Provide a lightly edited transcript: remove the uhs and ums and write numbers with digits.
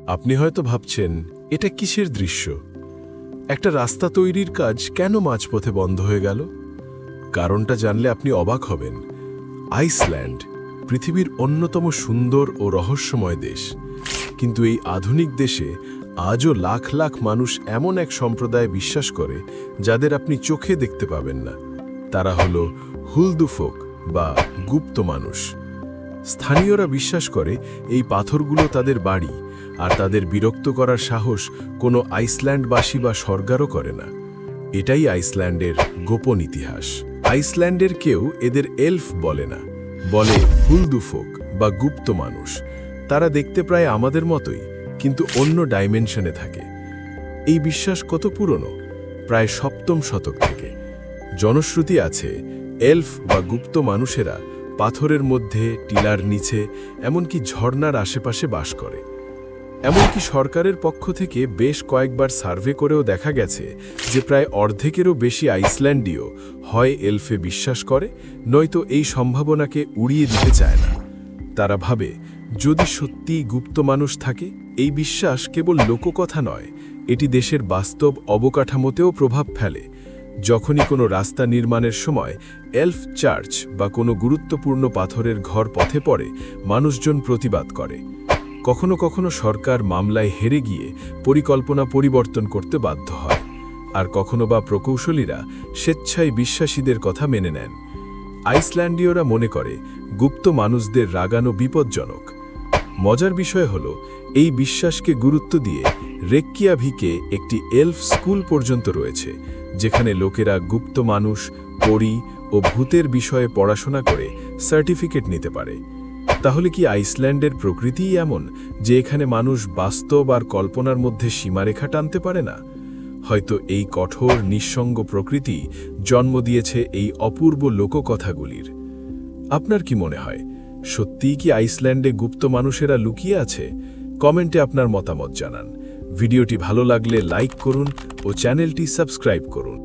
আপনি হয়তো ভাবছেন, এটা কিসের দৃশ্য? একটা রাস্তা তৈরির কাজ কেন মাঝপথে বন্ধ হয়ে গেল? কারণটা জানলে আপনি অবাক হবেন। আইসল্যান্ড পৃথিবীর অন্যতম সুন্দর ও রহস্যময় দেশ, কিন্তু এই আধুনিক দেশে আজও লাখ লাখ মানুষ এমন এক সম্প্রদায় বিশ্বাস করে যাদের আপনি চোখে দেখতে পাবেন না। তারা হল হুলদুফোক বা গুপ্ত মানুষ। স্থানীয়রা বিশ্বাস করে এই পাথরগুলো তাদের বাড়ি, আর তাদের বিরক্ত করার সাহস কোনো আইসল্যান্ডবাসী বা সরকারও করে না। এটাই আইসল্যান্ডের গোপন ইতিহাস। আইসল্যান্ডের কেউ এদের এলফ বলে না, বলে হুলদুফোক বা গুপ্ত মানুষ। তারা দেখতে প্রায় আমাদের মতোই, কিন্তু অন্য ডাইমেনশনে থাকে। এই বিশ্বাস কত পুরনো? প্রায় 7ম শতক থেকে। জনশ্রুতি আছে, এলফ বা গুপ্ত মানুষেরা পাথরের মধ্যে, টিলার নিচে, এমনকি ঝর্ণার আশেপাশে বাস করে। এমনকি সরকারের পক্ষ থেকে বেশ কয়েকবার সার্ভে করেও দেখা গেছে যে প্রায় অর্ধেকেরও বেশি আইসল্যান্ডীয় হয় এলফে বিশ্বাস করে, নয়তো এই সম্ভাবনাকে উড়িয়ে দিতে চায় না। তারা ভাবে, যদি সত্যিই গুপ্ত মানুষ থাকে, এই বিশ্বাস কেবল লোককথা নয়, এটি দেশের বাস্তব অবকাঠামোতেও প্রভাব ফেলে। যখনই কোনো রাস্তা নির্মাণের সময় এলফ চার্চ বা কোনো গুরুত্বপূর্ণ পাথরের ঘর পথে পড়ে, মানুষজন প্রতিবাদ করে। কখনো কখনো সরকার মামলায় হেরে গিয়ে পরিকল্পনা পরিবর্তন করতে বাধ্য হয়, আর কখনো বা প্রকৌশলীরা স্বেচ্ছায় বিশ্বাসীদের কথা মেনে নেন। আইসল্যান্ডীয়রা মনে করে গুপ্ত মানুষদের রাগানো বিপজ্জনক। মজার বিষয় হল, এই বিশ্বাসকে গুরুত্ব দিয়ে রেক্কিয়াভিকে একটি এলফ স্কুল পর্যন্ত রয়েছে, যেখানে লোকেরা গুপ্ত মানুষ, পরী ও ভূতের বিষয়ে পড়াশোনা করে সার্টিফিকেট নিতে পারে। তাহলে কি আইসল্যান্ডের প্রকৃতিই এমন যে এখানে মানুষ বাস্তব আর কল্পনার মধ্যে সীমারেখা টানতে পারে না? হয়তো এই কঠোর নিঃসঙ্গ প্রকৃতি জন্ম দিয়েছে এই অপূর্ব লোককথাগুলির। আপনার কি মনে হয়, সত্যিই কি আইসল্যান্ডে গুপ্ত মানুষেরা লুকিয়ে আছে? কমেন্টে আপনার মতামত জানান। ভিডিওটি ভালো লাগলে লাইক করুন ও চ্যানেলটি সাবস্ক্রাইব করুন।